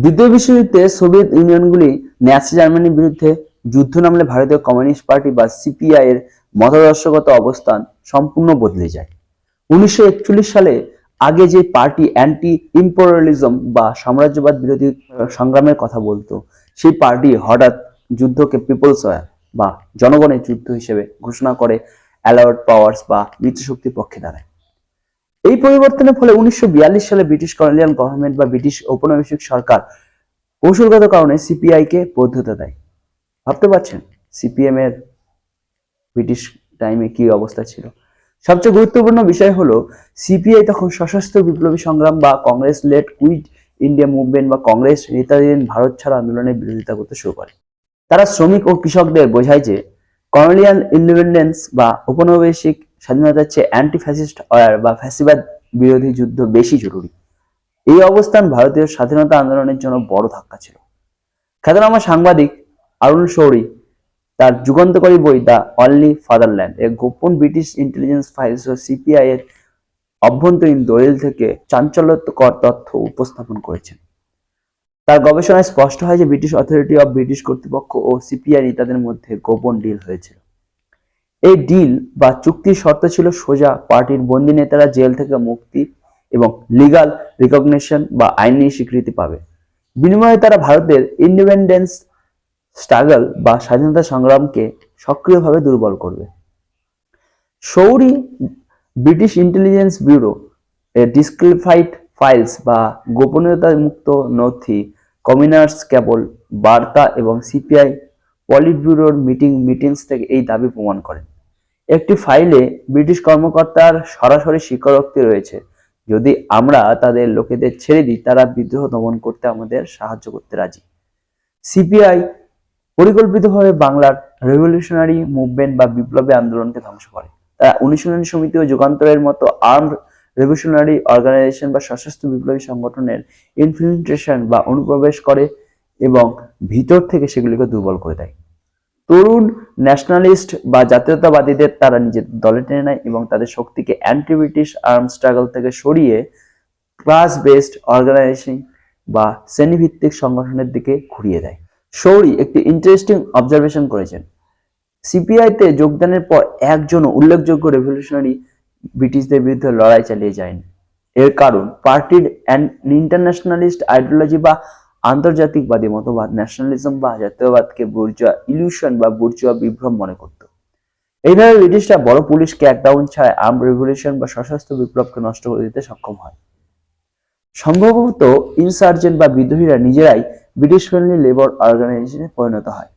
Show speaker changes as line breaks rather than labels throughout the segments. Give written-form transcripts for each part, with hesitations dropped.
দ্বিতীয় বিশ্বযুদ্ধে Soviet ইউনিয়নগুলি Nazi জার্মানির বিরুদ্ধে যুদ্ধ নামলে ভারতীয় কমিউনিস্ট পার্টি বা সিপিআই এর মতাদর্শগত অবস্থান সম্পূর্ণ বদলে যায়। 1941 সালে আগে যে পার্টি অ্যান্টি ইম্পেরিয়ালিজম বা সাম্রাজ্যবাদ বিরোধী সংগ্রামের কথা বলতো, সেই পার্টি হঠাৎ যুদ্ধকে পিপলস ওয়ার বা জনগণের যুদ্ধ হিসেবে ঘোষণা করে অ্যালার্ট পাওয়ার্স বা মিত্রশক্তির পক্ষে দাঁড়ায়। এই পরিবর্তনের ফলে 1942 সালে ব্রিটিশ কলোনিয়াল গভর্নমেন্ট বা ব্রিটিশ ঔপনিবেশিক সরকার কৌশলগত কারণে সিপিআই কে বৈধতা দেয়। ভাবতে পারছেন সিপিএম এর ব্রিটিশ টাইমে কি অবস্থা ছিল। সবচেয়ে গুরুত্বপূর্ণ বিষয় হলো সিপিআই তখন সশস্ত্র বিপ্লবী সংগ্রাম বা Congress led quit India movement বা কংগ্রেস নেতাধীন ভারত ছাড় আন্দোলনের বিরোধিতা করতে শুরু করে। তারা শ্রমিক ও কৃষকদের বোঝায় যে কলোনিয়াল ইন্ডিপেন্ডেন্স বা ঔপনিবেশিক স্বাধীনতার চেয়ে অ্যান্টি ফ্যাসিস্ট ওয়ার বা ফ্যাসিবাদ বিরোধী যুদ্ধ বেশি জরুরি। এই অবস্থান ভারতীয় স্বাধীনতা আন্দোলনের জন্য বড় ধাক্কা ছিল। খ্যাতনামা সাংবাদিক অরুণ শৌরি তার যুগান্তকারী বই দ্য অনলি ফাদারল্যান্ড এর গোপন ব্রিটিশ ইন্টেলিজেন্স ফাইলস ও সিপিআই এর অভ্যন্তরীণ দলিল থেকে চাঞ্চল্যকর তথ্য উপস্থাপন করেছেন। তার গবেষণায় স্পষ্ট হয় যে ব্রিটিশ অথরিটি অব ব্রিটিশ কর্তৃপক্ষ ও সিপিআই নেতাদের মধ্যে গোপন ডিল হয়েছিল। এই ডিল বা চুক্তির শর্ত ছিল সোজা পার্টির বন্দী নেতারা জেল থেকে মুক্তি এবং লিগাল রিকগনিশন বা আইনি স্বীকৃতি পাবে। বিনিময়ে তারা ভারতের ইন্ডিপেন্ডেন্স স্ট্রাগল বা স্বাধীনতা সংগ্রামকে সক্রিয়ভাবে দুর্বল করবে। শৌরি ব্রিটিশ ইন্টেলিজেন্স ব্যুরো ডিসক্লিফাইড ফাইলস বা গোপনীয়তা মুক্ত নথি, কমিউনার্স কেবল বার্তা এবং সিপিআই পলিট ব্যুরোর মিটিংস থেকে এই দাবি প্রমাণ করেন। একটি ফাইলে ব্রিটিশ কর্মকর্তার সরাসরি স্বীকারোক্তি রয়েছে, যদি আমরা তাদের লোকেদের ছেড়ে দিই তারা বিদ্রোহ দমন করতে আমাদের সাহায্য করতে রাজি। সিপিআই পরিকল্পিতভাবে বাংলার রেভলিউশনারি মুভমেন্ট বা বিপ্লবী আন্দোলনকে ধ্বংস করে। তারা অনুশীলনী সমিতি ও যুগান্তরের মতো আর্মড রেভলিউশনারি অর্গানাইজেশন বা সশস্ত্র বিপ্লবী সংগঠনের ইনফিল্ট্রেশন বা অনুপ্রবেশ করে এবং ভিতর থেকে সেগুলিকে দুর্বল করে দেয়। তরুণ ন্যাশনালিস্ট বা জাতীয়তাবাদীদের তারা নিজেদের দলে টেনে নেয় এবং তাদের শক্তিকে অ্যান্টি ব্রিটিশ আর্ম স্ট্রাগল থেকে সরিয়ে ক্লাস বেসড অর্গানাইজেশন বা শ্রেণীভিত্তিক সংগঠনের দিকে ঘুরিয়ে দেয়। শৌরি একটি ইন্টারেস্টিং অবজারভেশন করেছেন। সিপিআইতে যোগদানের পর একজনও উল্লেখযোগ্য রেভলিউশনারি ব্রিটিশদের বিরুদ্ধে লড়াই চালিয়ে যায়নি। এর কারণ পার্টির ইন্টারন্যাশনালিস্ট আইডিওলজি বা আন্তর্জাতিকবাদী মতবাদ ন্যাশনালিজম বা জাতীয়বাদকে বুর্জোয়া ইলিউশন বা বুর্জোয়া বিভ্রম মনে করত। এইভাবে ব্রিটিশরা বড় পুলিশ ক্র্যাকডাউন ছাড়া আর্ম রেভলিউশন বা সশস্ত্র বিপ্লবকে নষ্ট করে দিতে সক্ষম হয়। সম্ভবত ইনসার্জেন্ট বা বিদ্রোহীরা নিজেরাই ব্রিটিশ ফ্রেন্ডলি লেবার অর্গানাইজেশনে পরিণত হয়।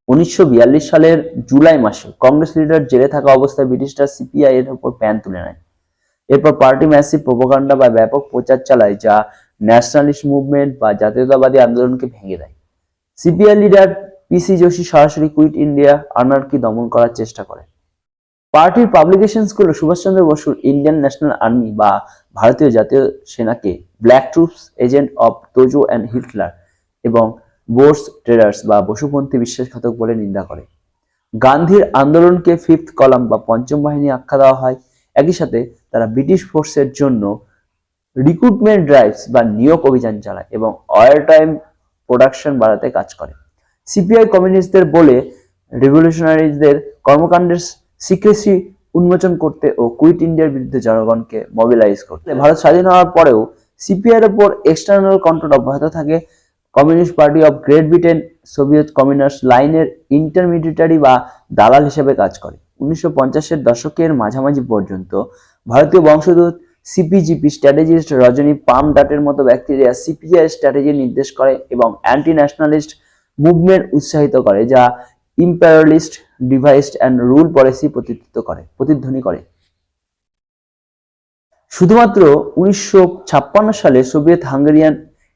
1942 সালের জুলাই মাসে কংগ্রেস লিডার জেলে থাকা অবস্থায় ব্রিটিশরা সিপিআই এর উপর প্যান তুলে নেয়। এরপর পার্টি ম্যাসিভ প্রোপাগান্ডা বা ব্যাপক প্রচার চালায় যা ন্যাশনালিস্ট মুভমেন্ট বা জাতীয়তাবাদী আন্দোলনকে ভেঙে দেয়। সিপিআই লিডার পিসি যোশী সরাসরি কুইট ইন্ডিয়া আনার্কি দমন করার চেষ্টা করে। পার্টির পাবলিকেশনসগুলো সুভাষচন্দ্র বসুর ইন্ডিয়ান ন্যাশনাল আর্মি বা ভারতীয় জাতীয় সেনাকে black troops agent of Tojo and Hitler এবং বোর্স ট্রেডার্স বা বসুপন্থী বিশ্বাসঘাতক বলে নিন্দা করে। গান্ধীর আন্দোলনকে ফিফথ কলাম বা পঞ্চম বাহিনী আখ্যা দেওয়া হয়। একই সাথে তারা ব্রিটিশ ফোর্সের জন্য রিক্রুটমেন্ট ড্রাইভস বা নিয়োগ অভিযান চালায় এবং ওয়ার টাইম প্রোডাকশন বাড়াতে কাজ করে। সিপিআই কমিউনিস্টদের বলে রেভলিউশনারিজদের কর্মকাণ্ডের সিক্রেসি উন্মোচন করতে ও কুইট ইন্ডিয়ার বিরুদ্ধে জনগণকে মোবিলাইজ করতে। ভারত স্বাধীন হওয়ার পরেও সিপিআই এর উপর এক্সটার্নাল কন্ট্রোল অব্যাহত থাকে। Communist party of great Britain Soviet communist লাইনের ইন্টারমিডিয়েটারি বা দালাল হিসেবে কাজ করে। 1950-এর দশকের মাঝামাঝি পর্যন্ত ভারতীয় বংশোদ্ভূত সিপিজিপি স্ট্র্যাটেজিস্ট রজনী পামডাটের মতো ব্যক্তিরা সিপিআই স্ট্র্যাটেজি নির্দেশ করে এবং অ্যান্টি ন্যাশনালিস্ট মুভমেন্ট উৎসাহিত করে, যা ইম্পেরিয়ালিস্ট ডিভাইসড অ্যান্ড রুল পলিসি প্রতিধ্বনি করে। শুধুমাত্র 1956 সালে সোভিয়েত হাঙ্গেরিয়ান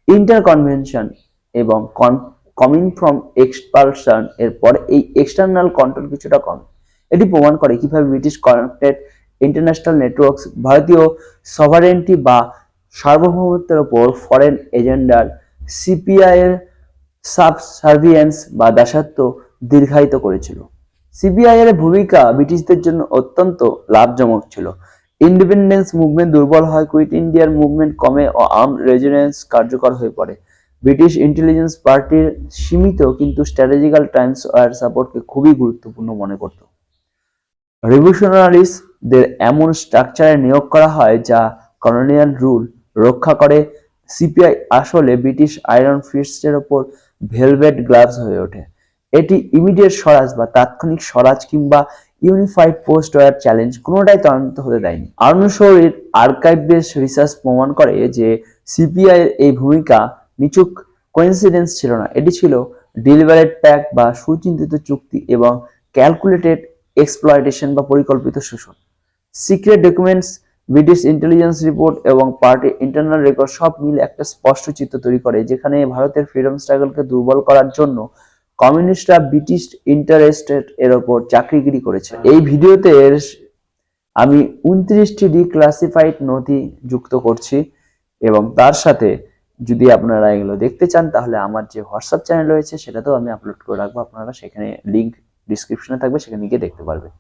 ইন্টারকনভেনশন এবং কমিনফর্ম এক্সপালশন এর পর এই এক্সটার্নাল কন্ট্রোল কিছুটা কম। এটি প্রমাণ করে কিভাবে ব্রিটিশ কানেক্টেড ইন্টারন্যাশনাল নেটওয়ার্কস ভারতীয় সভারেন্টি বা সার্বভৌমত্বের উপর ফরেন এজেন্ডার সিপিআই এর সাবসার্ভিয়েন্স বা দাসত্ব দীর্ঘায়িত করেছিল। সিপিআই এর ভূমিকা ব্রিটিশদের জন্য অত্যন্ত লাভজনক ছিল। ইন্ডিপেন্ডেন্স মুভমেন্ট দুর্বল হয়, কুইট ইন্ডিয়ার মুভমেন্ট কমে ও আর্ম রেজিস্ট্যান্স কার্যকর হয়ে পড়ে। ব্রিটিশ ইন্টেলিজেন্স পার্টির সীমিত কিন্তু স্ট্র্যাটেজিক্যাল টাইমস এর সাপোর্টকে খুবই গুরুত্বপূর্ণ মনে করত। রিভলিউশনারিসদের এমন স্ট্রাকচারে নিয়োগ করা হয় যা কলোনিয়াল রুল রক্ষা করে। সিপিআই আসলে ব্রিটিশ আয়রন ফিস্টের ওপর ভেলভেট গ্লাভস হয়ে ওঠে। এটি ইমিডিয়েট স্বরাজ বা তাৎক্ষণিক স্বরাজ কিংবা ইউনিফাইড পোস্ট ওয়্যার চ্যালেঞ্জ কোনোটাই ত্বরান্বিত হতে দেয়নি। আরুণ শৌরির আর্কাইভ বেস রিসার্চ প্রমাণ করে যে সিপিআই এর এই ভূমিকা নিছক কোইন্সিডেন্স ছিল না, এটি ছিল ডেলিভারেট প্যাক্ট বা সুচিন্তিত চুক্তি এবং ক্যালকুলেটেড এক্সপ্লয়টেশন বা পরিকল্পিত শোষণ। Secret documents, British intelligence report এবং পার্টির ইন্টারনাল রেকর্ড সব মিলে একটা স্পষ্ট চিত্র তৈরি করে যেখানে ভারতের ফ্রিডম স্ট্রাগলকে দুর্বল করার জন্য কমিউনিস্টরা ব্রিটিশ ইন্টারেস্টেড এর ওপর চাকরিগিরি করেছে। এই ভিডিওতে আমি 29টি ডিক্লাসিফাইড নথি যুক্ত করছি এবং তার সাথে যদি আপনারা এগুলো দেখতে চান তাহলে আমার যে হোয়াটসঅ্যাপ চ্যানেল রয়েছে সেটাতেও আমি আপলোড করে রাখবো, আপনারা সেখানে লিংক ডিসক্রিপশনে থাকবে, সেখানে গিয়ে দেখতে পারবেন।